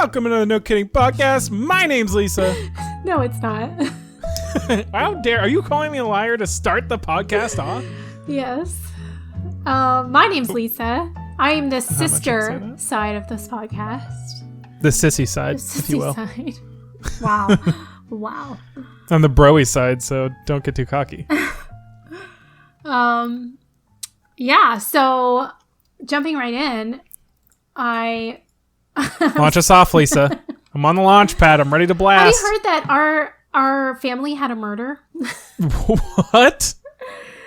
Welcome to the No Kidding Podcast. My name's Lisa. No, it's not. How dare, are you calling me a liar to start the podcast off? Yes. My name's Lisa. I am the sister side of this podcast. The sissy side, The sissy if you will. side. Wow. Wow. On the broy side, so don't get too cocky. Yeah, so jumping right in, Launch us off, Lisa. I'm on the launch pad. I'm ready to blast. Have you heard that our family had a murder? What?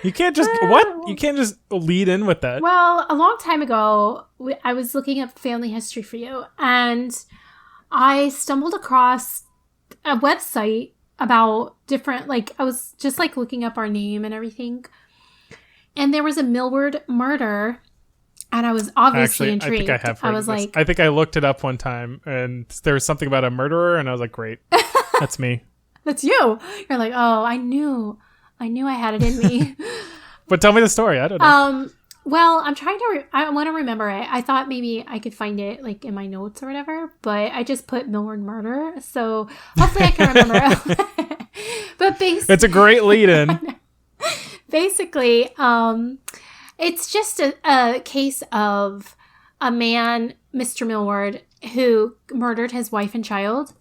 You can't just what? You can't just lead in with that. Well, a long time ago, I was looking up family history for you, and I stumbled across a website about different, I was just looking up our name and everything, and there was a Millward murder, and I was obviously intrigued. I think I have heard of this. I think I looked it up one time, and there was something about a murderer, and I was like, great, that's me. That's you. You're like, oh, I knew I had it in me. But tell me the story. I don't know. Well, I'm trying to, I want to remember it. I thought maybe I could find it in my notes or whatever, but I just put Millward Murder. So hopefully I can remember it. But basically, it's a great lead in. Basically, it's just a case of a man, Mr. Millward, who murdered his wife and child.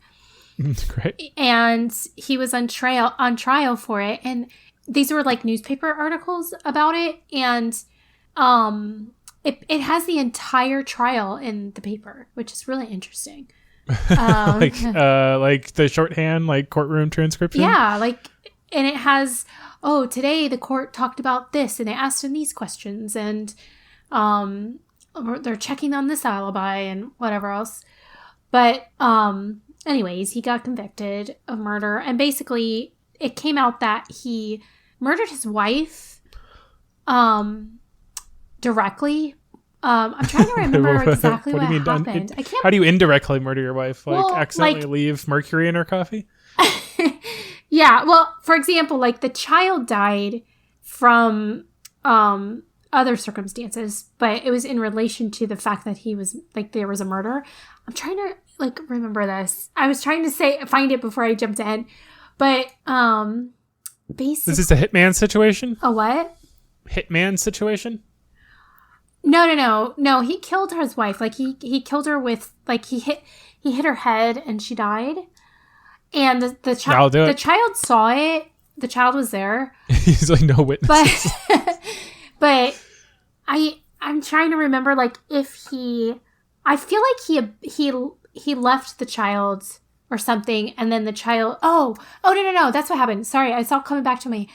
Great. And he was on trial for it. And these were newspaper articles about it. And it has the entire trial in the paper, which is really interesting. Like the shorthand, courtroom transcription? Yeah, and it has, today the court talked about this and they asked him these questions and they're checking on this alibi and whatever else. But anyways, he got convicted of murder, and basically it came out that he murdered his wife directly. I'm trying to remember exactly what happened. I can't. How do you indirectly murder your wife? Accidentally leave mercury in her coffee? Yeah. Well, for example, the child died from other circumstances, but it was in relation to the fact that he was there was a murder. I'm trying to remember this. I was trying to find it before I jumped in, but basically, is this a hitman situation? A what? Hitman situation? No. He killed his wife. He killed her with he hit her head and she died. And the child saw it. The child was there. He's no witnesses. But I'm trying to remember if I feel he left the child or something, and then the child no, that's what happened. Sorry, it's all coming back to me.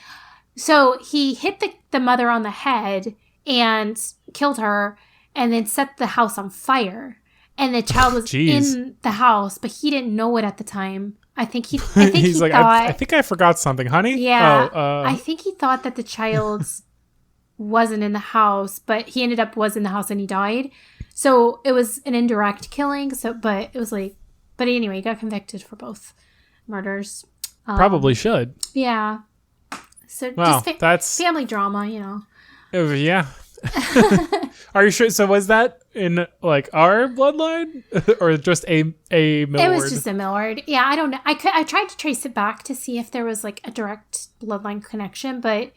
So he hit the mother on the head and killed her, and then set the house on fire. And the child was in the house, but he didn't know it at the time. I think he thought, I think I forgot something, honey. Yeah. I think he thought that the child wasn't in the house, but he was in the house and he died. So it was an indirect killing. But it was but anyway, he got convicted for both murders. Probably should. Yeah. So that's family drama, Yeah. Are you sure? So was that in our bloodline or just a Millward? It was just a Millward. Yeah, I don't know. I tried to trace it back to see if there was a direct bloodline connection, but it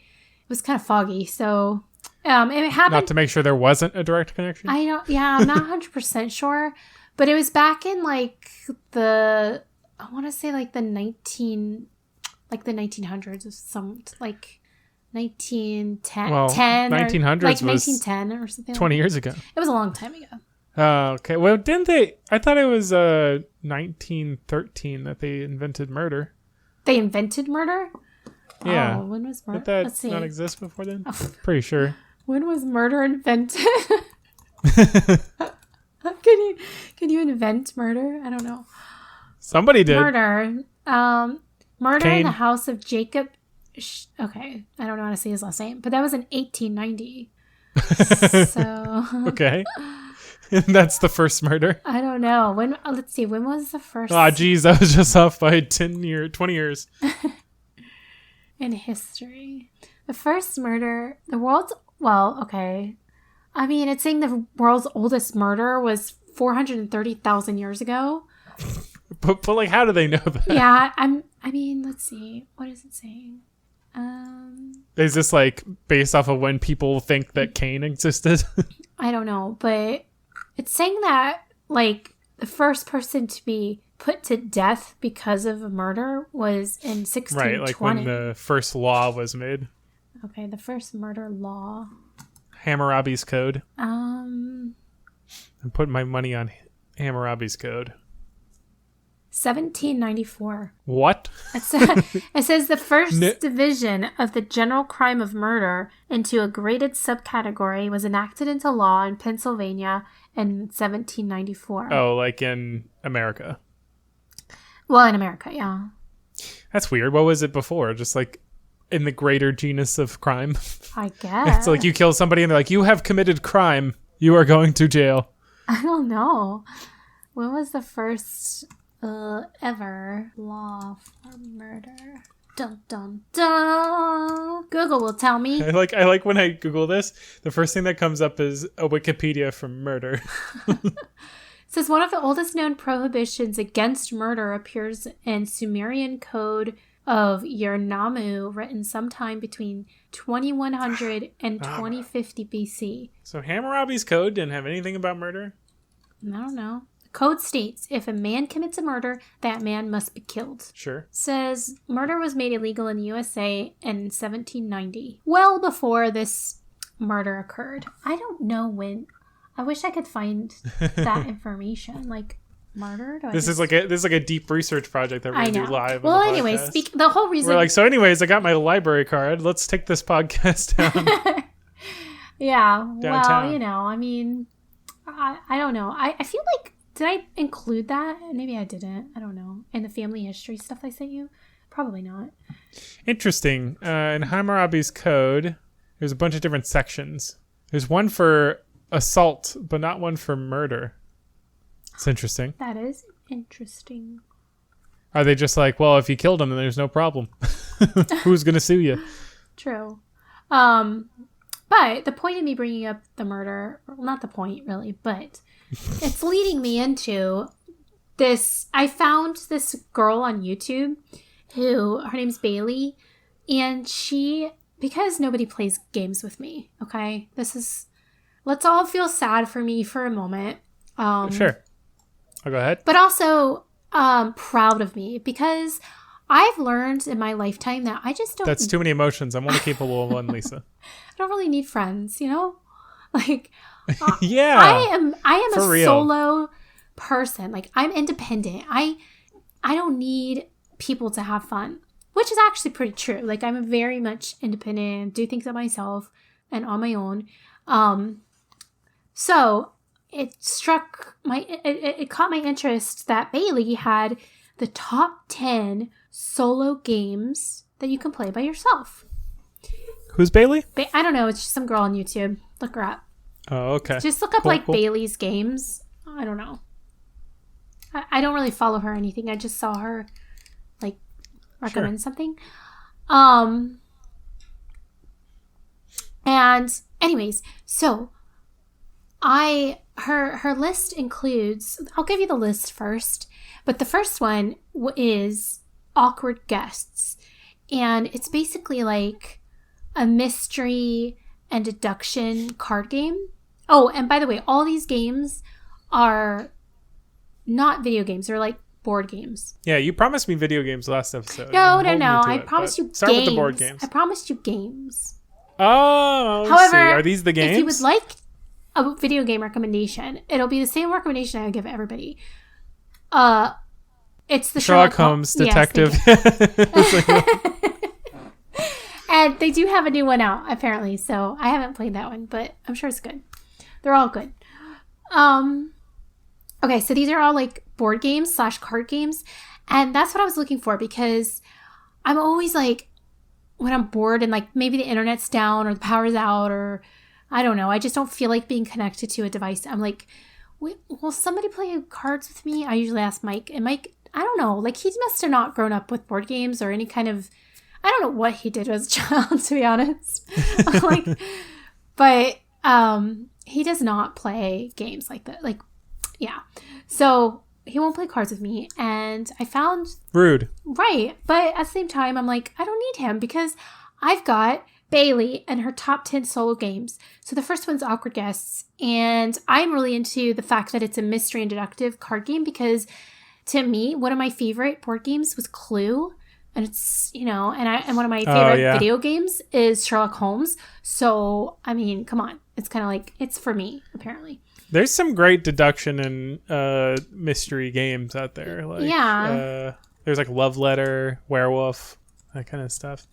was kind of foggy. So it happened. Not to make sure there wasn't a direct connection. I'm not 100% sure, but it was back in I want to say the 1900s or some 1910. Well, 1900s was 1910 or something. 20 years ago. It was a long time ago. Okay. Well, didn't they? I thought it was 1913 that they invented murder. They invented murder? Yeah. Oh, when was murder? Did that not exist before then? Oh. Pretty sure. When was murder invented? Can you invent murder? I don't know. Somebody did. Murder. Murder Cain. in the house of Jacob. Okay, I don't know how to say his last name, but that was in 1890. So okay, that's the first murder. I don't know when. Let's see. When was the first? Oh, geez, I was just off by 20 years. In history, the first murder, the world's okay. I mean, it's saying the world's oldest murder was 430,000 years ago. But like, how do they know that? Yeah, I mean, let's see. What is it saying? Is this like based off of when people think that Cain existed? I don't know, but it's saying that like the first person to be put to death because of a murder was in 1620. Right, like when the first law was made. Okay, the first murder law. Hammurabi's Code. Um, I'm putting my money on Hammurabi's Code. 1794. What? It says the first division of the general crime of murder into a graded subcategory was enacted into law in Pennsylvania in 1794. Oh, like in America. Well, in America, yeah. That's weird. What was it before? Just like in the greater genus of crime? I guess. It's like you kill somebody and they're like, you have committed crime. You are going to jail. I don't know. When was the first ever law for murder? Dun dun dun. Google will tell me. I like when I Google this, the first thing that comes up is a Wikipedia from murder. It says one of the oldest known prohibitions against murder appears in Sumerian code of Yernamu, written sometime between 2100 and 2050 BC. So Hammurabi's Code didn't have anything about murder? I don't know. The code states, if a man commits a murder, that man must be killed. Sure. Says murder was made illegal in the USA in 1790. Well before this murder occurred. I don't know when. I wish I could find that information. Like, murder? This is like a deep research project that we're going to do live. Well, on the anyway, podcast. the whole reason. We're like, so anyways, I got my library card. Let's take this podcast down. Yeah. Downtown. Well, you know, I mean, I don't know. I feel like, did I include that? Maybe I didn't. I don't know. In the family history stuff I sent you? Probably not. Interesting. In Hammurabi's Code, there's a bunch of different sections. There's one for assault, but not one for murder. It's interesting. That is interesting. Are they just like, well, if you killed him, then there's no problem. Who's going to sue you? True. But the point of me bringing up the murder, well, not the point really, but it's leading me into this. I found this girl on YouTube her name's Bailey, and because nobody plays games with me, okay? Let's all feel sad for me for a moment. Sure. I'll go ahead. But also proud of me, because I've learned in my lifetime that I just don't... That's too many emotions. I'm only capable of one, Lisa. I don't really need friends, you know? Like, yeah. I am a real. solo person. Like, I'm independent. I don't need people to have fun, which is actually pretty true. Like, I'm very much independent, do things by myself and on my own. So it caught my interest that Bailey had the top 10 solo games that you can play by yourself. Who's Bailey? I don't know. It's just some girl on YouTube. Look her up. Oh, okay. Just look up cool. Bailey's games. I don't know. I don't really follow her or anything. I just saw her like recommend something. And anyways, so her list includes, I'll give you the list first, but the first one is Awkward Guests. And it's basically like a mystery and deduction card game. Oh, and by the way, all these games are not video games. They're like board games. Yeah, you promised me video games last episode. No. I promised you games. Start with the board games. I promised you games. Oh, however, are these the games? If you would like a video game recommendation, it'll be the same recommendation I give everybody. It's the Sherlock Holmes detective. Yes, and they do have a new one out, apparently. So I haven't played that one, but I'm sure it's good. They're all good. Okay, so these are all like board games / card games. And that's what I was looking for, because I'm always like, when I'm bored and like maybe the internet's down or the power's out, or I don't know, I just don't feel like being connected to a device. I'm like, will somebody play cards with me? I usually ask Mike, and Mike, I don't know, like he must have not grown up with board games or any kind of, I don't know what he did as a child, to be honest. But he does not play games like that. Like, yeah. So he won't play cards with me. And I found Rude. right, but at the same time, I'm like, I don't need him because I've got Bailey and her top 10 solo games. So the first one's Awkward Guests, and I'm really into the fact that it's a mystery and deductive card game because to me, one of my favorite board games was Clue. And it's, and one of my favorite video games is Sherlock Holmes. So, I mean, come on. It's kind of like, it's for me, apparently. There's some great deduction and mystery games out there. Like, there's like Love Letter, Werewolf, that kind of stuff.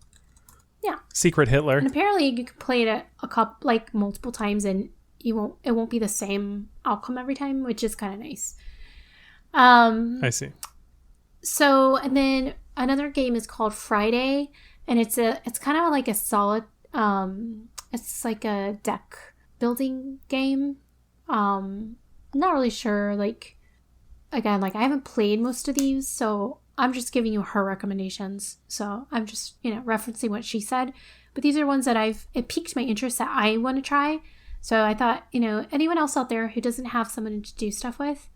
Yeah. Secret Hitler. And apparently you can play it a couple, like multiple times and it won't be the same outcome every time, which is kind of nice. I see. So, and then another game is called Friday, and it's kind of like a solid, it's like a deck building game. I'm not really sure, like, again, like I haven't played most of these, so I'm just giving you her recommendations. So I'm just, referencing what she said, but these are ones that it piqued my interest that I want to try. So I thought, anyone else out there who doesn't have someone to do stuff with,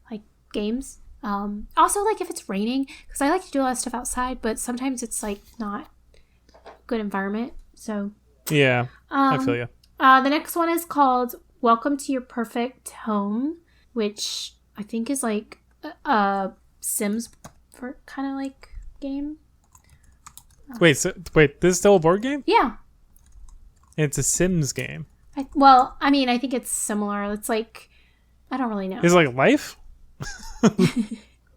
like games, also like if it's raining, because I like to do a lot of stuff outside, but sometimes it's like not a good environment. So yeah, I feel you. The next one is called Welcome to Your Perfect Home, which I think is like a Sims for kind of like game. Wait, this is still a board game? Yeah. It's a Sims game. I think it's similar. It's like, I don't really know. Is it like Life?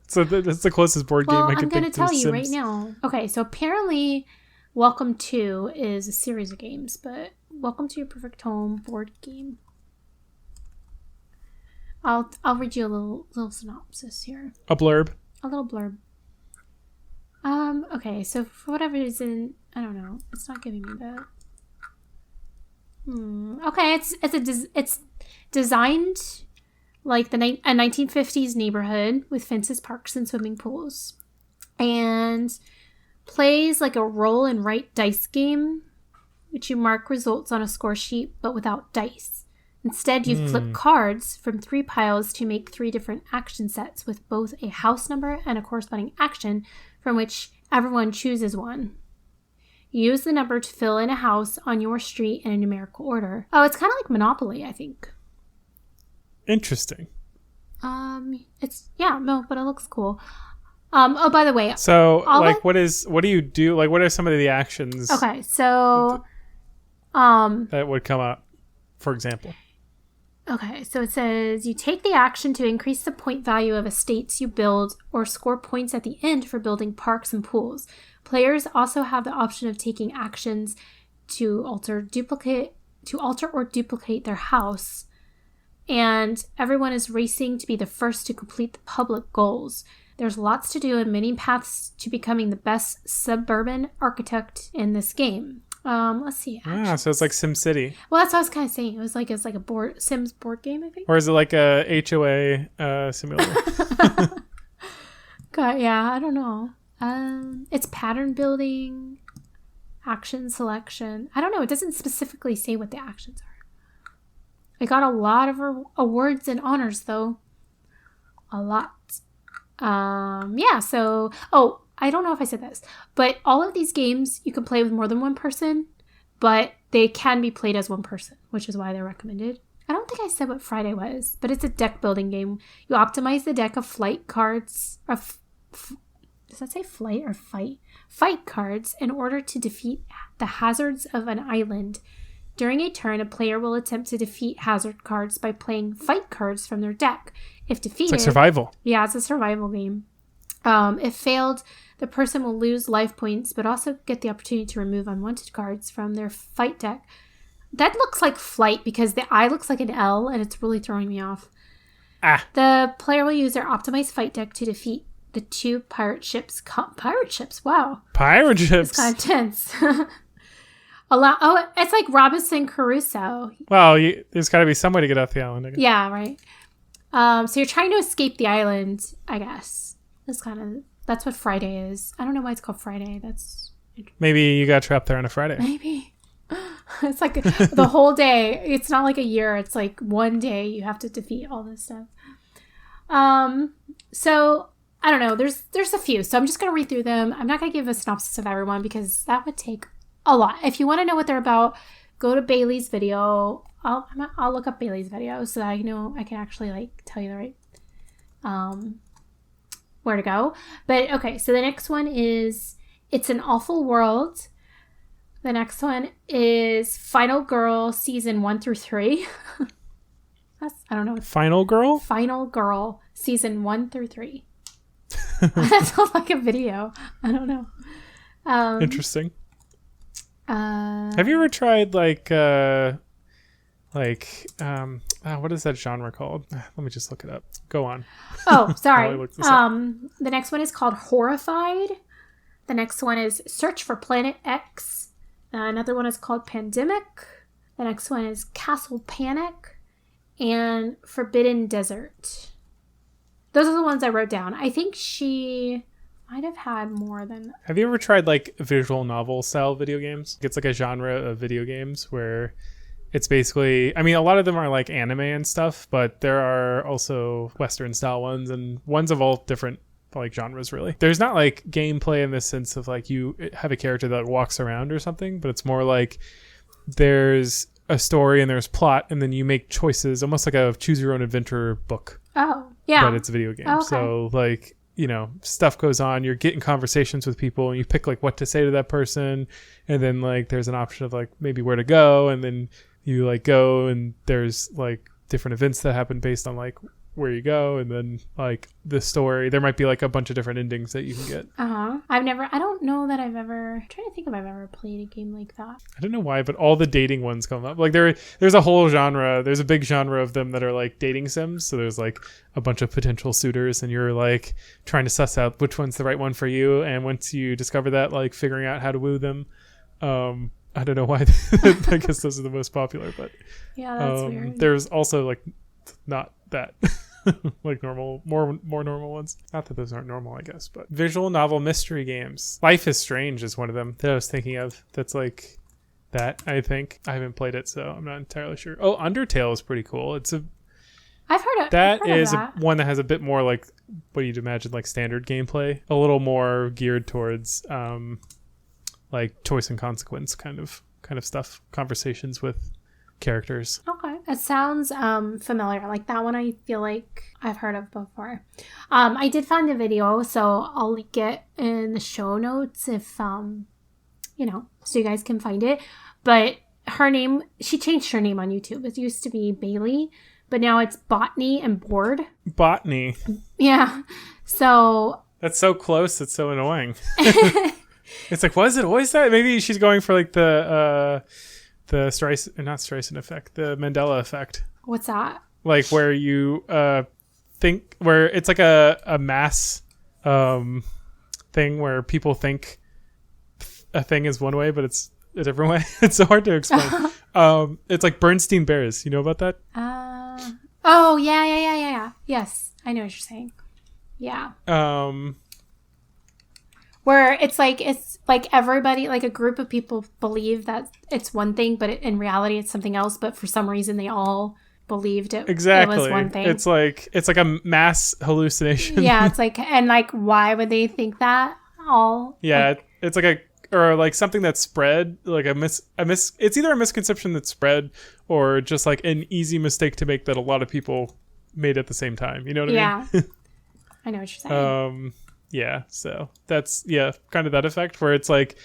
So that's the closest board game I can think to. I'm going to tell you Sims. right now. Okay, so apparently Welcome to is a series of games, but Welcome to Your Perfect Home board game. I'll read you a little synopsis here. A blurb. A little blurb. Okay, so for whatever reason, I don't know. It's not giving me that. Okay, it's designed like a 1950s neighborhood with fences, parks, and swimming pools, and plays like a roll and write dice game, which you mark results on a score sheet, but without dice. Instead, you flip cards from 3 piles to make 3 different action sets with both a house number and a corresponding action from which everyone chooses one. Use the number to fill in a house on your street in a numerical order. Oh, it's kind of like Monopoly, I think. Interesting. But it looks cool. Oh, by the way. So, like, what do you do? Like, what are some of the actions? Okay, so, that would come up, for example. Okay, so it says you take the action to increase the point value of estates you build or score points at the end for building parks and pools. Players also have the option of taking actions to alter or duplicate their house. And everyone is racing to be the first to complete the public goals. There's lots to do and many paths to becoming the best suburban architect in this game. Let's see. So it's like SimCity. Well, that's what I was kind of saying. It's like a Sims board game, I think. Or is it like a HOA simulator? God, yeah, I don't know. It's pattern building, action selection. I don't know. It doesn't specifically say what the actions are. I got a lot of awards and honors, though. A lot. So... Oh, I don't know if I said this, but all of these games you can play with more than one person, but they can be played as one person, which is why they're recommended. I don't think I said what Friday was, but it's a deck building game. You optimize the deck of flight cards. Does that say flight or fight? Fight cards in order to defeat the hazards of an island. During a turn, a player will attempt to defeat hazard cards by playing fight cards from their deck. If defeated... It's like survival. Yeah, it's a survival game. If failed, the person will lose life points, but also get the opportunity to remove unwanted cards from their fight deck. That looks like flight because the I looks like an L, and it's really throwing me off. The player will use their optimized fight deck to defeat the 2 pirate ships. Pirate ships, wow. Pirate ships. It's kind of tense. It's like Robinson Crusoe. Well, there's got to be some way to get off the island, I guess. Yeah, right. So you're trying to escape the island, I guess. That's what Friday is. I don't know why it's called Friday. Maybe you got trapped there on a Friday. Maybe. It's like the whole day. It's not like a year. It's like one day you have to defeat all this stuff. So I don't know. There's a few. So I'm just going to read through them. I'm not going to give a synopsis of everyone because that would take a lot. If you want to know what they're about, go to Bailey's video. I'll look up Bailey's video so that I know I can actually like tell you the right where to go. But okay, so the next one is It's an Awful World. The next one is Final Girl Season 1 through 3. I don't know. Final Girl? Final Girl Season 1 through 3. That sounds like a video. I don't know. Interesting. Have you ever tried what is that genre called? Let me just look it up. Go on. Oh, sorry. The next one is called Horrified. The next one is Search for Planet X. Another one is called Pandemic. The next one is Castle Panic and Forbidden Desert. Those are the ones I wrote down. I think she might have had more than... Have you ever tried like visual novel style video games? It's like a genre of video games where it's basically... I mean, a lot of them are like anime and stuff, but there are also Western style ones and ones of all different like genres really. There's not like gameplay in the sense of like you have a character that walks around or something, but it's more like there's a story and there's plot and then you make choices, almost like a choose your own adventure book. Oh, yeah. But it's a video game. Oh, okay. So like, you know, stuff goes on, you're getting conversations with people and you pick like what to say to that person. And then like, there's an option of like maybe where to go. And then you like go and there's like different events that happen based on like where you go. And then like the story, there might be like a bunch of different endings that you can get. I don't know that I'm trying to think if I've ever played a game like that. I don't know why, but all the dating ones come up. Like there's a whole genre. There's a big genre of them that are like dating sims. So there's like a bunch of potential suitors and you're like trying to suss out which one's the right one for you. And once you discover that, like figuring out how to woo them. I don't know why. I guess those are the most popular, but yeah, that's weird. There's also like not that like normal, more normal ones. Not that those aren't normal, I guess, but visual novel mystery games. Life is Strange is one of them that I was thinking of. That's like that. I think I haven't played it, so I'm not entirely sure. Oh, Undertale is pretty cool. I've heard of that. One that has a bit more like what you'd imagine like standard gameplay, a little more geared towards like choice and consequence kind of stuff, conversations with characters. Okay, it sounds familiar. Like that one, I feel like I've heard of before. I did find the video, so I'll link it in the show notes if so you guys can find it. But she changed her name on YouTube. It used to be Bailey, but now it's Botany and Board. Botany. Yeah. So that's so close. It's so annoying. It's like, was it always that? Maybe she's going for like the Streisand effect, the Mandela effect. What's that? Like where you think, where it's like a mass thing where people think a thing is one way, but it's a different way. It's so hard to explain. It's like Bernstein Bears. You know about that? Oh, yeah. Yes, I know what you're saying. Yeah. Where it's like everybody, like a group of people believe that it's one thing, but in reality it's something else. But for some reason they all believed it was one thing. It's like a mass hallucination. Yeah, it's like, and like, why would they think that? It's like or like something that's spread, like it's either a misconception that's spread or just like an easy mistake to make that a lot of people made at the same time. You know what I mean? I know what you're saying. Yeah, so that's kind of that effect where it's like,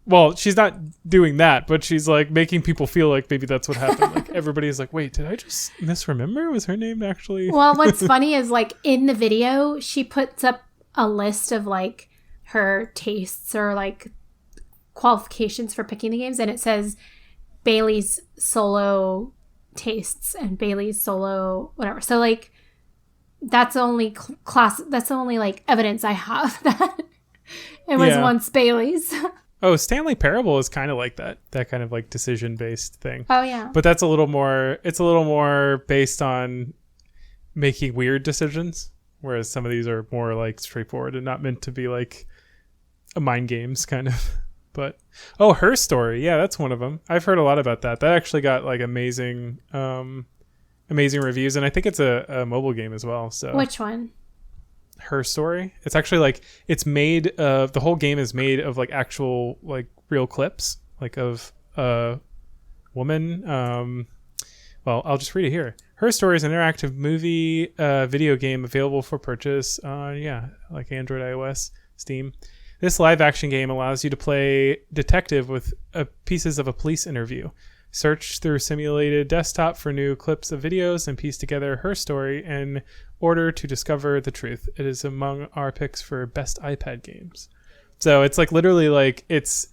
well, she's not doing that, but she's like making people feel like maybe that's what happened. Like everybody's like, wait, did I just misremember? Was her name actually? Well, what's funny is like in the video, she puts up a list of like her tastes or like qualifications for picking the games, and it says Bailey's solo tastes and Bailey's solo whatever. So like that's the only that's the only like evidence I have that it was once Bailey's. Oh, Stanley Parable is kind of like that kind of like decision based thing. Oh yeah. But it's a little more based on making weird decisions, whereas some of these are more like straightforward and not meant to be like a mind games kind of. But Her Story, yeah, that's one of them. I've heard a lot about that. That actually got like amazing amazing reviews, and I think it's a mobile game as well. So Which one? Her Story. It's actually like it's made of the whole game is made of like actual like real clips like of a woman. Well, I'll just read it here. Her Story is an interactive movie video game available for purchase on like Android, iOS, Steam. This live action game allows you to play detective with pieces of a police interview. Search through simulated desktop for new clips of videos and piece together her story in order to discover the truth. It is among our picks for best iPad games. So it's like literally like it's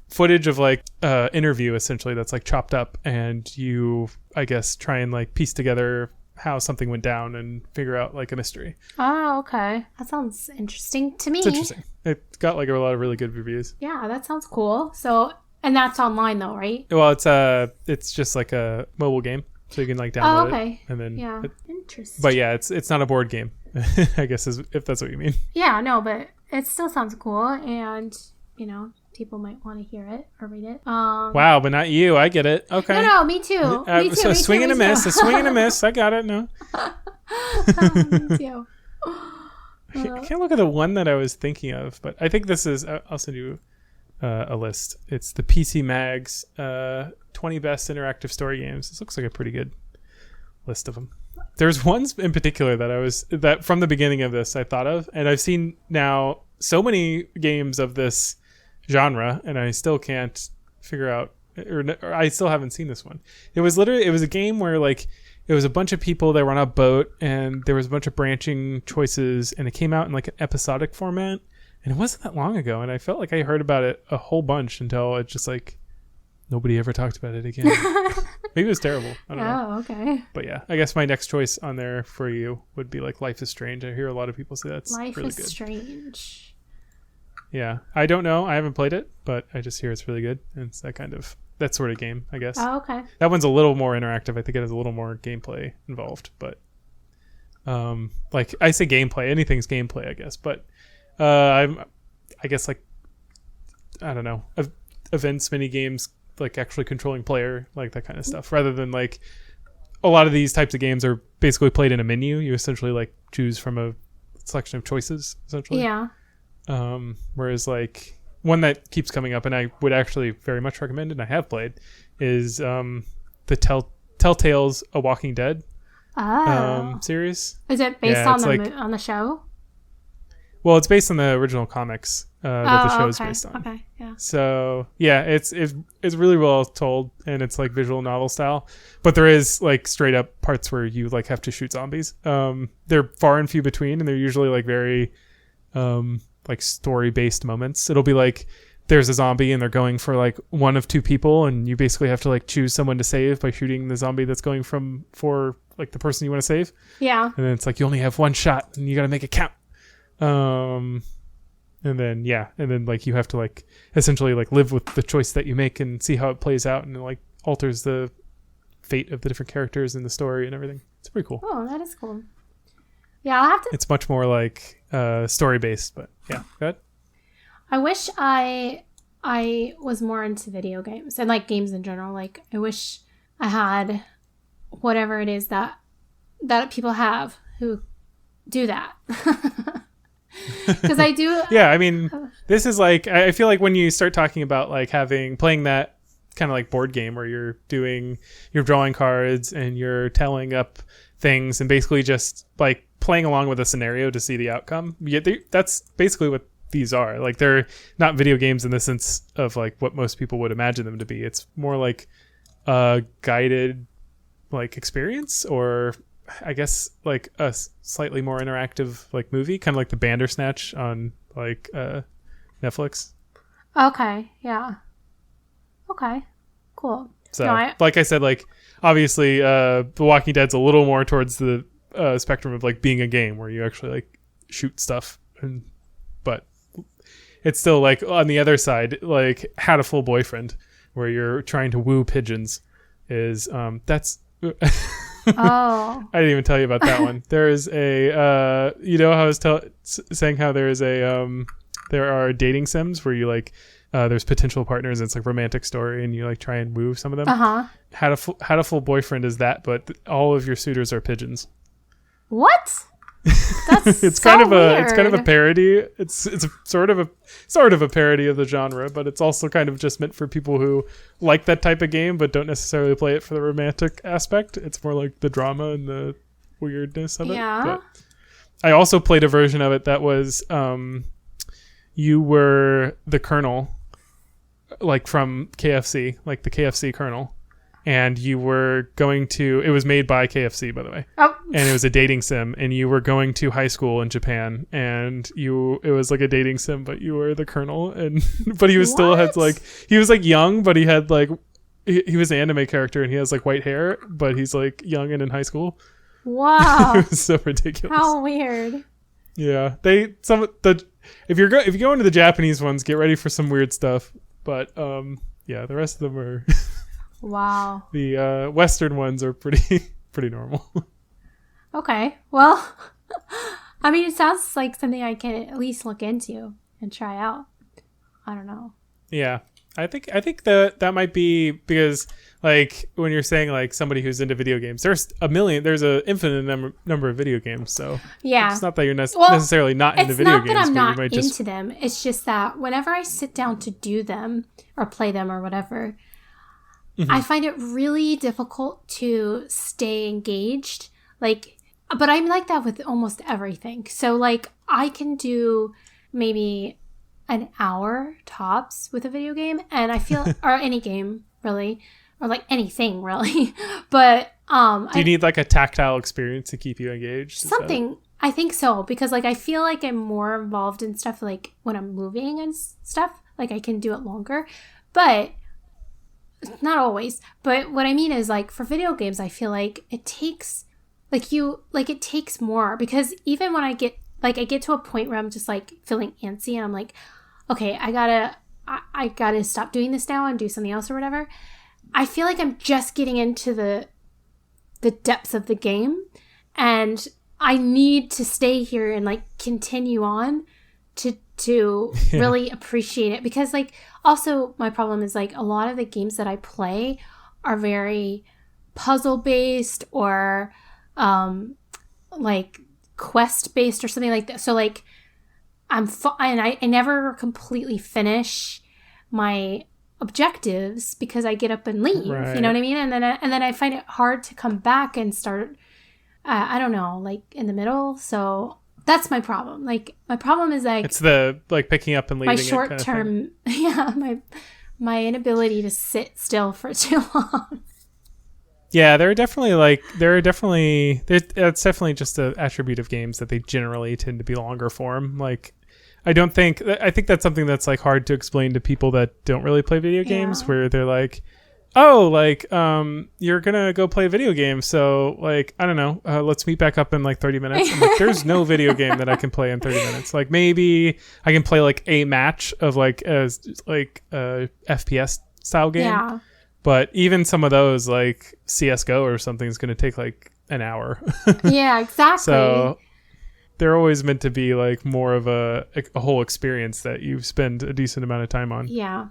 footage of like interview essentially that's like chopped up, and you I guess try and like piece together how something went down and figure out like a mystery. Oh, okay. That sounds interesting to me. It's interesting. It got like a lot of really good reviews. Yeah, that sounds cool. So, and that's online though, right? Well, it's just like a mobile game, so you can like download it and then interesting. But yeah, it's not a board game. I guess if that's what you mean. Yeah, no, but it still sounds cool, and people might want to hear it or read it. Wow, but not you. I get it. Okay. No, me too. Me too. So a swing and a miss. A swing and a miss. I got it. No. Me too. I can't look at the one that I was thinking of, but I think this is. I'll send you a list. It's the PC Mag's 20 best interactive story games. This looks like a pretty good list of them. There's ones in particular that from the beginning of this I thought of, and I've seen now so many games of this genre, and I still can't figure out, or I still haven't seen this one. It was a game where like it was a bunch of people that were on a boat, and there was a bunch of branching choices, and it came out in like an episodic format, and it wasn't that long ago, and I felt like I heard about it a whole bunch until it just like nobody ever talked about it again. Maybe it was terrible. I don't know. Oh, okay. But yeah, I guess my next choice on there for you would be like Life is Strange. I hear a lot of people say that's really good. Life is Strange. Yeah, I don't know. I haven't played it, but I just hear it's really good. And it's that sort of game, I guess. Oh, okay. That one's a little more interactive. I think it has a little more gameplay involved, but like I say gameplay, anything's gameplay, I guess. But I guess like I don't know, events, mini games, like actually controlling player, like that kind of stuff, rather than like a lot of these types of games are basically played in a menu. You essentially like choose from a selection of choices, essentially. Yeah. Whereas like one that keeps coming up and I would actually very much recommend, and I have played, is the Telltale's A Walking Dead series. Is it based on the show? Well, it's based on the original comics that the show is based on. Okay, yeah. So yeah, it's really well told, and it's like visual novel style. But there is like straight up parts where you like have to shoot zombies. They're far and few between, and they're usually like very like story based moments. It'll be like there's a zombie and they're going for like one of two people, and you basically have to like choose someone to save by shooting the zombie that's going for like the person you want to save. Yeah. And then it's like you only have one shot and you got to make it count. And then like you have to like essentially like live with the choice that you make and see how it plays out, and it like alters the fate of the different characters in the story and everything. It's pretty cool. Oh, that is cool. Yeah, I'll have to. It's much more like story based, but yeah, go ahead. I wish I was more into video games and like games in general. Like I wish I had whatever it is that people have who do that. Because I do. Yeah, I mean, this is like, I feel like when you start talking about like playing that kind of like board game where you're drawing cards and you're telling up things and basically just like playing along with a scenario to see the outcome. Yeah, that's basically what these are. Like they're not video games in the sense of like what most people would imagine them to be. It's more like a guided like experience, or I guess like a slightly more interactive like movie, kind of like the Bandersnatch on like Netflix. Okay, yeah. Okay, cool. So like I said, like obviously The Walking Dead's a little more towards the spectrum of like being a game where you actually like shoot stuff, but it's still like on the other side, like Had a Full Boyfriend, where you're trying to woo pigeons, is that's Oh, I didn't even tell you about that one. There is a you know how I was saying how there is a there are dating sims where you like there's potential partners. It's like romantic story, and you like try and woo some of them. Had a full boyfriend is that, but all of your suitors are pigeons. What? That's it's so kind of weird. it's kind of a parody. It's a sort of a parody of the genre, but it's also kind of just meant for people who like that type of game but don't necessarily play it for the romantic aspect. It's more like the drama and the weirdness of it. But I also played a version of it that was you were the Colonel, like from KFC, like the KFC Colonel. And you were going to, it was made by KFC, by the way. Oh. And it was a dating sim, and you were going to high school in Japan, and it was like a dating sim, but you were the Colonel, and but he was still had like, he was like young, but he had like, he was an anime character, and he has like white hair, but he's like young and in high school. Wow. It was so ridiculous. How weird. Yeah, if you go into the Japanese ones, get ready for some weird stuff, but yeah, the rest of them are. Wow. The Western ones are pretty normal. Okay. Well, I mean, it sounds like something I can at least look into and try out. I don't know. Yeah. I think that might be because like when you're saying like somebody who's into video games, there's an infinite number of video games. So yeah, it's not that you're necessarily not into video games. It's not that I'm not into them. It's just that whenever I sit down to do them or play them or whatever, I find it really difficult to stay engaged. Like, but I'm like that with almost everything. So like I can do maybe an hour tops with a video game, and I feel or any game really, or like anything really. But do you need like a tactile experience to keep you engaged? Something I think so, because like I feel like I'm more involved in stuff like when I'm moving and stuff. Like I can do it longer, but not always. But what I mean is like for video games, I feel like it takes it takes more, because even when I get to a point where I'm just like feeling antsy and I'm like, okay, I gotta stop doing this now and do something else or whatever. I feel like I'm just getting into the depths of the game, and I need to stay here and like continue on to really appreciate it, because like also my problem is like a lot of the games that I play are very puzzle based or like quest based or something like that. So like I never completely finish my objectives because I get up and leave. Right. You know what I mean? And then I find it hard to come back and start. I don't know, like in the middle. So that's my problem. Like my problem is like it's the like picking up and leaving. My short term, yeah, my inability to sit still for too long. Yeah, it's definitely just an attribute of games that they generally tend to be longer form. Like I think that's something that's like hard to explain to people that don't really play video games, where they're like, oh, like you're gonna go play a video game, so like I don't know, let's meet back up in like 30 minutes. I'm like, there's no video game that I can play in 30 minutes. Like maybe I can play like a match of like a FPS style game. Yeah. But even some of those, like CSGO or something, is going to take like an hour. Yeah, exactly. So they're always meant to be like more of a whole experience that you spend a decent amount of time on. Yeah.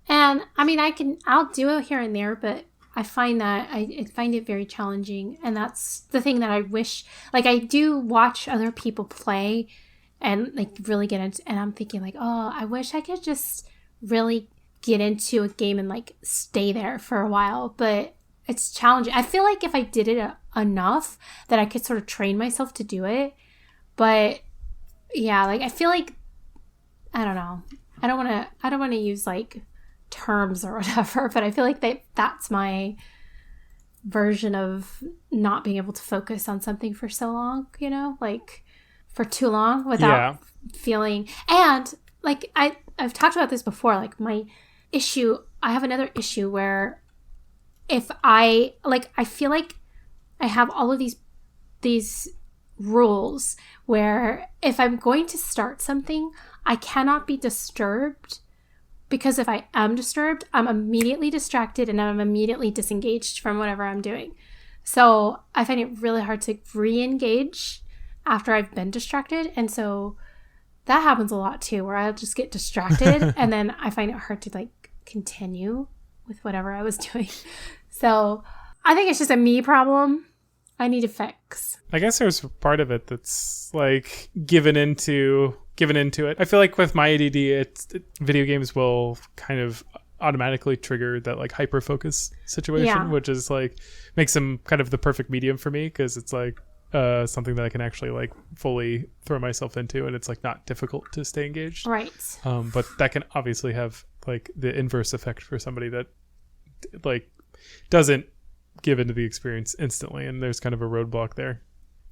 And I mean, I'll do it here and there, but I find that I find it very challenging. And that's the thing that I wish, like I do watch other people play and like really get into, and I'm thinking like, oh, I wish I could just really get into a game and like stay there for a while, but it's challenging. I feel like if I did it enough that I could sort of train myself to do it, but yeah, like I feel like I don't know. I don't want to use like terms or whatever, but I feel like that's my version of not being able to focus on something for so long, you know, like for too long without feeling. And like I've talked about this before, like I have another issue where if I feel like I have all of these rules where if I'm going to start something, I cannot be disturbed, because if I am disturbed, I'm immediately distracted and I'm immediately disengaged from whatever I'm doing. So I find it really hard to re-engage after I've been distracted. And so that happens a lot too, where I'll just get distracted and then I find it hard to like continue with whatever I was doing. So I think it's just a me problem I need to fix. I guess there's part of it that's like given into it. I feel like with my ADD, video games will kind of automatically trigger that like hyper focus situation, which is like makes them kind of the perfect medium for me, because it's like something that I can actually like fully throw myself into, and it's like not difficult to stay engaged. Right. But that can obviously have like the inverse effect for somebody that like doesn't give into the experience instantly, and there's kind of a roadblock there,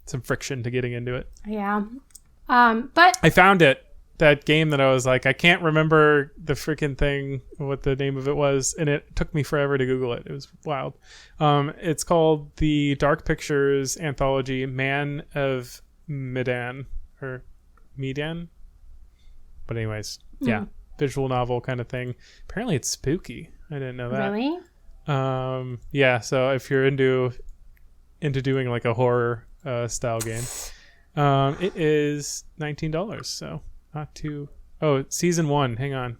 some friction to getting into it. Yeah. But I found that game that I was like, I can't remember the freaking thing, what the name of it was, and it took me forever to Google it. It was wild. It's called the Dark Pictures anthology Man of Medan, or Medan. But anyways, yeah, visual novel kind of thing. Apparently it's spooky. I didn't know that. Really? Yeah, so if you're into doing like a horror style game, it is $19, so not too. Oh, season 1. Hang on.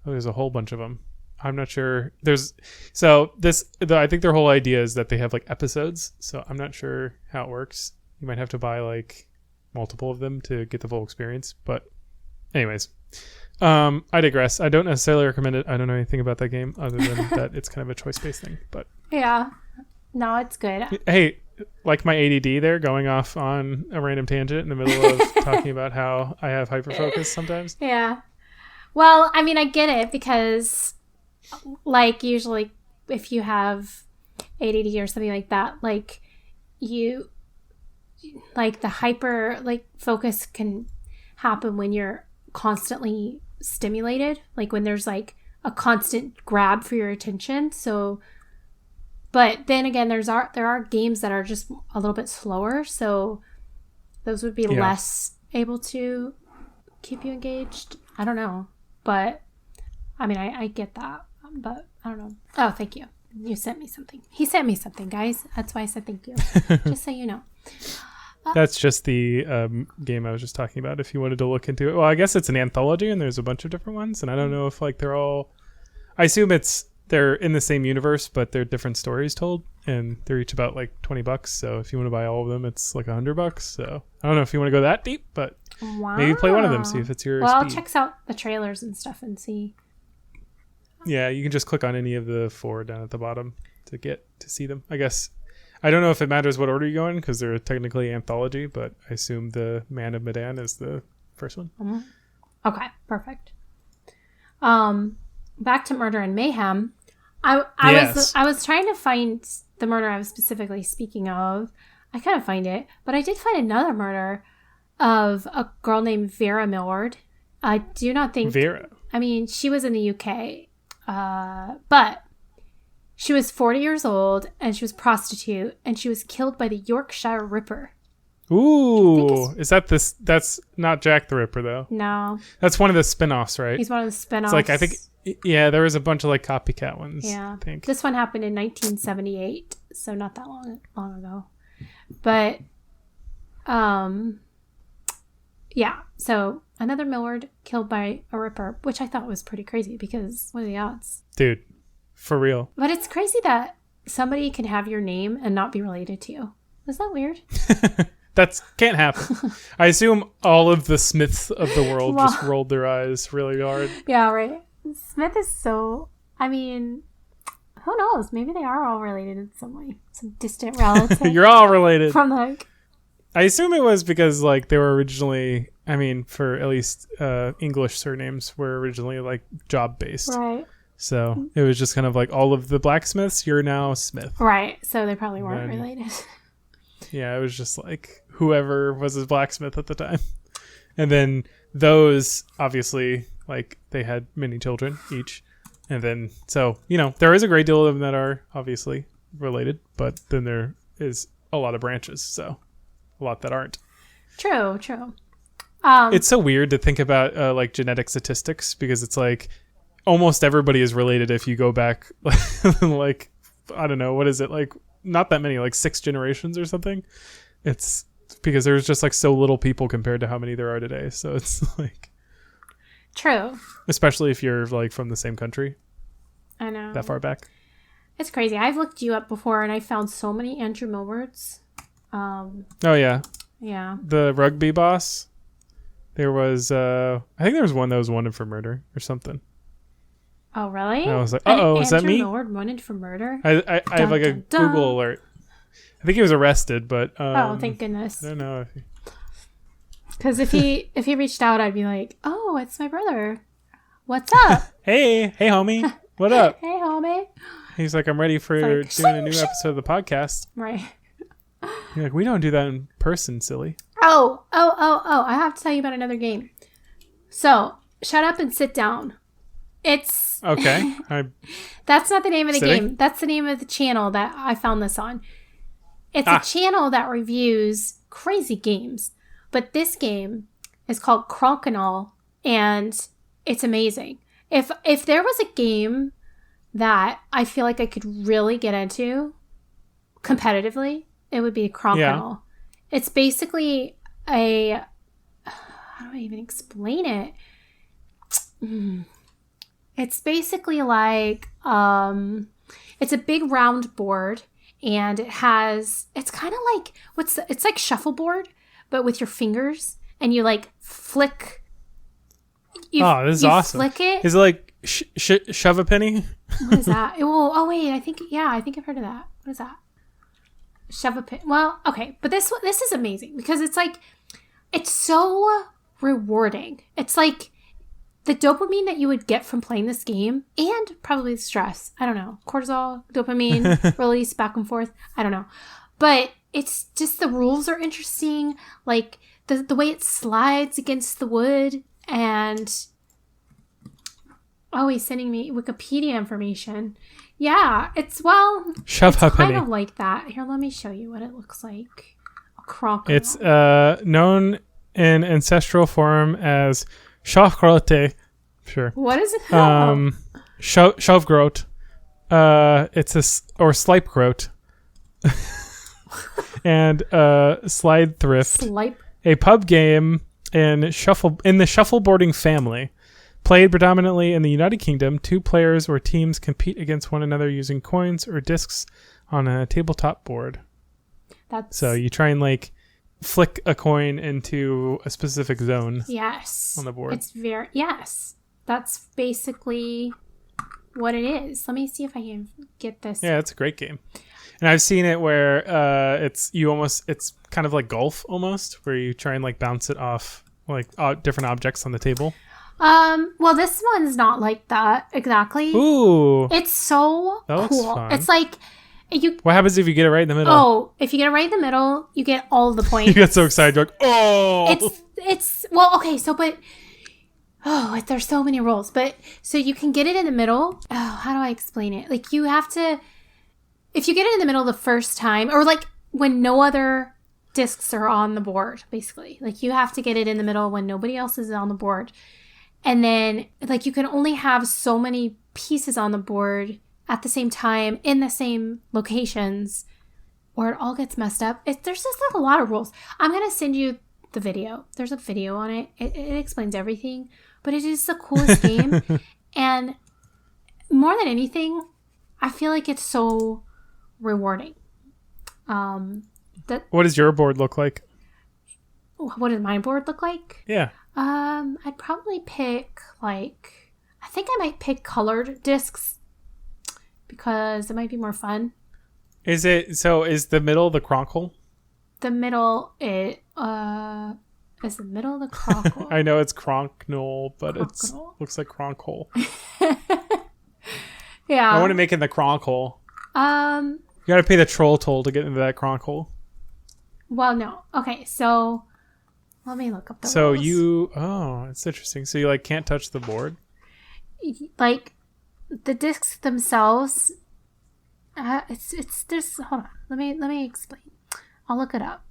There's a whole bunch of them. I'm not sure. I think their whole idea is that they have like episodes, so I'm not sure how it works. You might have to buy like multiple of them to get the full experience. But anyways, I digress. I don't necessarily recommend it. I don't know anything about that game other than that it's kind of a choice-based thing. But yeah, no, it's good. Hey, like my ADD there, going off on a random tangent in the middle of talking about how I have hyperfocus sometimes. Yeah. Well, I mean, I get it, because like usually if you have ADD or something like that, like you like the hyper like focus can happen when you're constantly stimulated, like when there's like a constant grab for your attention. So but then again, there are games that are just a little bit slower, so those would be less able to keep you engaged. I don't know, but I mean, I get that, but I don't know. Oh, thank you. You sent me something. He sent me something, guys. That's why I said thank you. Just so you know. That's just the game I was just talking about. If you wanted to look into it, well, I guess it's an anthology, and there's a bunch of different ones, and I don't know if like they're all. I assume they're in the same universe, but they're different stories told, and they're each about like $20. So if you want to buy all of them, it's like $100. So I don't know if you want to go that deep, but maybe play one of them, see if it's your speed. I'll check out the trailers and stuff and see. Yeah, you can just click on any of the 4 down at the bottom to get to see them. I guess I don't know if it matters what order you go in, because they're technically anthology, but I assume the Man of Medan is the first one. Mm-hmm. Okay, perfect. Back to Murder and Mayhem. I was trying to find the murder I was specifically speaking of. I couldn't find it, but I did find another murder of a girl named Vera Millward. I do not think Vera. I mean, she was in the UK, but she was 40 years old, and she was a prostitute, and she was killed by the Yorkshire Ripper. Ooh, is that this? That's not Jack the Ripper, though. No, that's one of the spin-offs, right? He's one of the spin-offs. It's like, I think, yeah, there was a bunch of like copycat ones. Yeah, I think this one happened in 1978, so not that long ago. But, yeah. So another Millward killed by a Ripper, which I thought was pretty crazy, because what are the odds, dude? For real. But it's crazy that somebody can have your name and not be related to you. Is that weird? That can't happen. I assume all of the Smiths of the world just rolled their eyes really hard. Yeah, right. Smith is so... I mean, who knows? Maybe they are all related in some way. Some distant relative. You're all related. From like... I assume it was because like they were originally... I mean, for at least English surnames were originally like job-based. Right. So it was just kind of like all of the blacksmiths, you're now Smith. Right. So they probably weren't related. Yeah, it was just like whoever was a blacksmith at the time. And then those, obviously, like they had many children each. And then, so, you know, there is a great deal of them that are obviously related, but then there is a lot of branches. So a lot that aren't. True. It's so weird to think about like genetic statistics, because it's like almost everybody is related if you go back like, I don't know, what is it, like not that many, like 6 generations or something. It's because there's just like so little people compared to how many there are today. So it's like true. Especially if you're like from the same country. I know. That far back. It's crazy. I've looked you up before and I found so many Andrew Millwards. Oh yeah. Yeah. The rugby boss. There was I think there was one that was wanted for murder or something. Oh really? And I was like, uh-oh, is that me? Andrew Millward wanted for murder? I have like a Google alert. I think he was arrested, but oh, thank goodness. I don't know. Because if he reached out, I'd be like, oh, it's my brother. What's up? Hey, homie. What up? Hey, homie. He's like, I'm ready for doing a new episode of the podcast. Right. You're like, we don't do that in person, silly. Oh. I have to tell you about another game. So, shut up and sit down. It's... Okay. That's not the name of the sitting? game. That's the name of the channel that I found this on. It's a channel that reviews crazy games. But this game is called Crokinole, and it's amazing. If there was a game that I feel like I could really get into competitively, it would be Crokinole. Yeah. It's basically how do I even explain it? It's basically like it's a big round board, and it's kind of like it's like shuffleboard, but with your fingers, and you like flick. This is awesome. Flick it. Is it like shove a penny? What is that? Oh wait, I think I've heard of that. What is that? Shove a penny. Well, okay, but this is amazing because it's like it's so rewarding. It's like the dopamine that you would get from playing this game, and probably the stress. I don't know. Cortisol, dopamine, release back and forth. I don't know. But it's just the rules are interesting. Like the way it slides against the wood, and he's sending me Wikipedia information. Yeah, it's kind of like that. Here, let me show you what it looks like. A crocodile. It's known in ancestral form as Schafgrote. Sure. What is it? Schafgrot. It's or Slipegrote. And Slide Thrift. A pub game in the shuffleboarding family. Played predominantly in the United Kingdom, 2 players or teams compete against one another using coins or discs on a tabletop board. So you try and like flick a coin into a specific zone. Yes. On the board. Yes. That's basically what it is. Let me see if I can get this. Yeah, it's a great game. And I've seen it where it's kind of like golf almost, where you try and like bounce it off like different objects on the table. Well, this one's not like that exactly. Ooh. It's so cool. Fun. It's like what happens if you get it right in the middle? Oh, if you get it right in the middle, you get all the points. You get so excited, you're like, oh. It's well, okay, so there's so many rules, but so you can get it in the middle. Oh, how do I explain it? Like you have to, if you get it in the middle the first time, or like when no other discs are on the board, basically, like you have to get it in the middle when nobody else is on the board. And then, like, you can only have so many pieces on the board at the same time in the same locations, or it all gets messed up. There's just like a lot of rules. I'm going to send you the video. There's a video on it. It explains everything, but it is the coolest game. And more than anything, I feel like it's so rewarding. What does your board look like? What does my board look like? Yeah. I'd probably pick I might pick colored discs because it might be more fun. Is the middle the cronkle? The middle is the middle the cronkle. I know it's cronknole, but it looks like cronkhole. Yeah. I want to make it the cronkhole. You gotta pay the troll toll to get into that cronkhole. Well, no. Okay, so let me look up the rules. It's interesting. So you like can't touch the board? Like the discs themselves, it's just hold on. Let me explain. I'll look it up.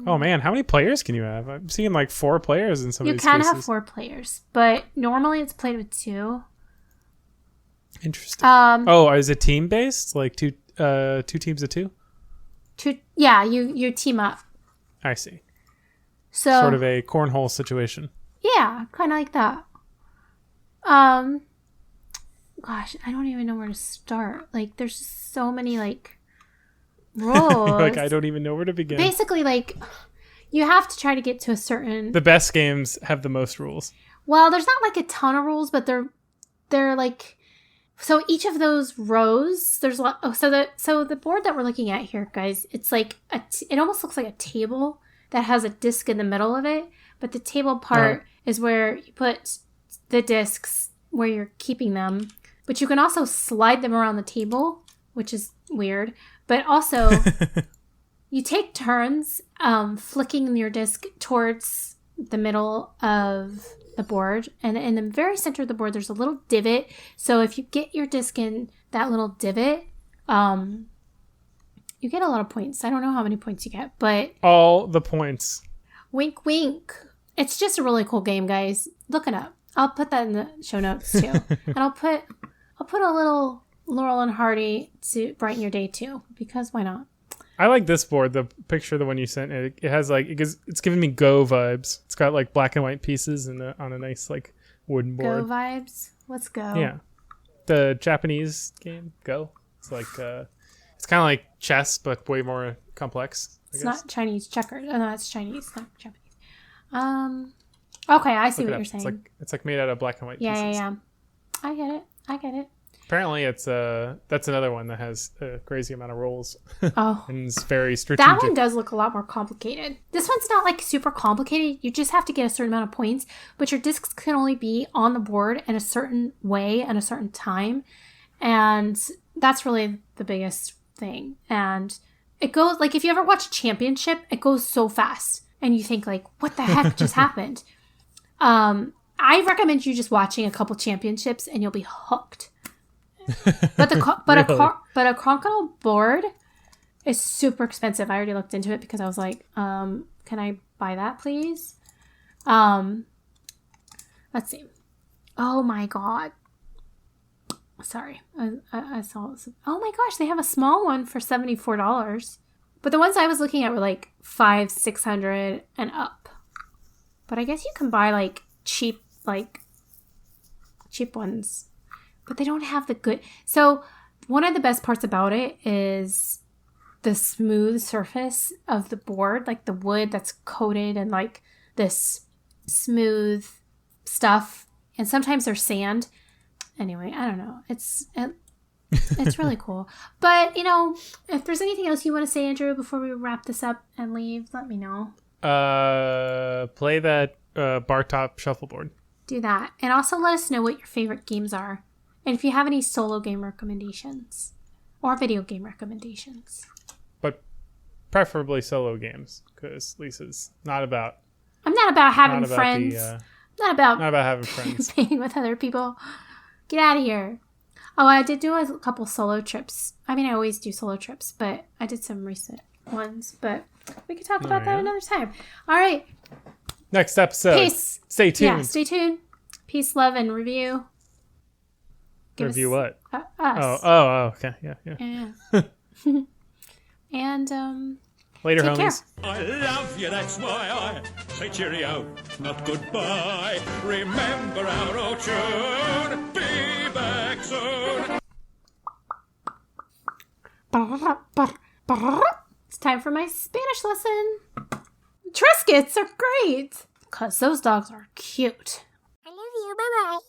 Oh man, how many players can you have? I'm seeing like 4 players in some of these cases. You can have 4 players, but normally it's played with 2. Interesting. Is it team based? Like 2 teams of 2? 2. Yeah, you team up. I see. So Sort of a cornhole situation. yeah, kind of like that. Gosh, I don't even know where to start. Like, there's just so many like rules. Like, I don't even know where to begin. Basically, like, you have to try to get to a certain. The best games have the most rules. Well, there's not like a ton of rules, but they're like. So each of those rows, there's a lot. Oh, so the board that we're looking at here, guys, it's like it almost looks like a table that has a disc in the middle of it, but the table part is where you put the discs where you're keeping them. But you can also slide them around the table, which is weird. But also, you take turns flicking your disc towards the middle of the board, and in the very center of the board there's a little divot, so if you get your disc in that little divot, you get a lot of points. I don't know how many points you get, but all the points. Wink wink. It's just a really cool game, guys. Look it up. I'll put that in the show notes too. And I'll put a little Laurel and Hardy to brighten your day too, because why not? I like this board. The picture, the one you sent, it has like it's giving me Go vibes. It's got like black and white pieces and on a nice like wooden board. Go vibes. Let's go. Yeah, the Japanese game Go. It's like it's kind of like chess but way more complex. It's not Chinese checkers. Oh no, it's Chinese, not Japanese. Okay, I see what you're saying. It's like made out of black and white pieces. Yeah. I get it. Apparently, it's that's another one that has a crazy amount of rolls. Oh, and it's very strategic. That one does look a lot more complicated. This one's not like super complicated. You just have to get a certain amount of points, but your discs can only be on the board in a certain way and a certain time, and that's really the biggest thing. And it goes like if you ever watch a championship, it goes so fast, and you think like, what the heck just happened? I recommend you just watching a couple championships, and you'll be hooked. But a crocodile board is super expensive. I already looked into it because I was like, can I buy that, please? Let's see. Oh my god. Sorry, I saw this. Oh my gosh, they have a small one for $74. But the ones I was looking at were like $500, $600 and up. But I guess you can buy like cheap ones. But they don't have the good. So one of the best parts about it is the smooth surface of the board, like the wood that's coated in like this smooth stuff. And sometimes there's sand. Anyway, I don't know. It's really cool. But, you know, if there's anything else you want to say, Andrew, before we wrap this up and leave, let me know. Play that bar top shuffleboard. Do that. And also let us know what your favorite games are. And if you have any solo game recommendations or video game recommendations. But preferably solo games, because Lisa's not about... I'm not about having friends. Not about having friends. Being with other people. Get out of here. Oh, I did do a couple solo trips. I mean, I always do solo trips, but I did some recent ones. But we could talk about that another time. All right. Next episode. Peace. Stay tuned. Yeah, stay tuned. Peace, love, and review. Review what? Us. Oh, okay. Yeah. And, later, take homies. Care. I love you, that's why I say cheerio, not goodbye. Remember our old tune, be back soon. It's time for my Spanish lesson. Triscuits are great, because those dogs are cute. I love you, bye-bye.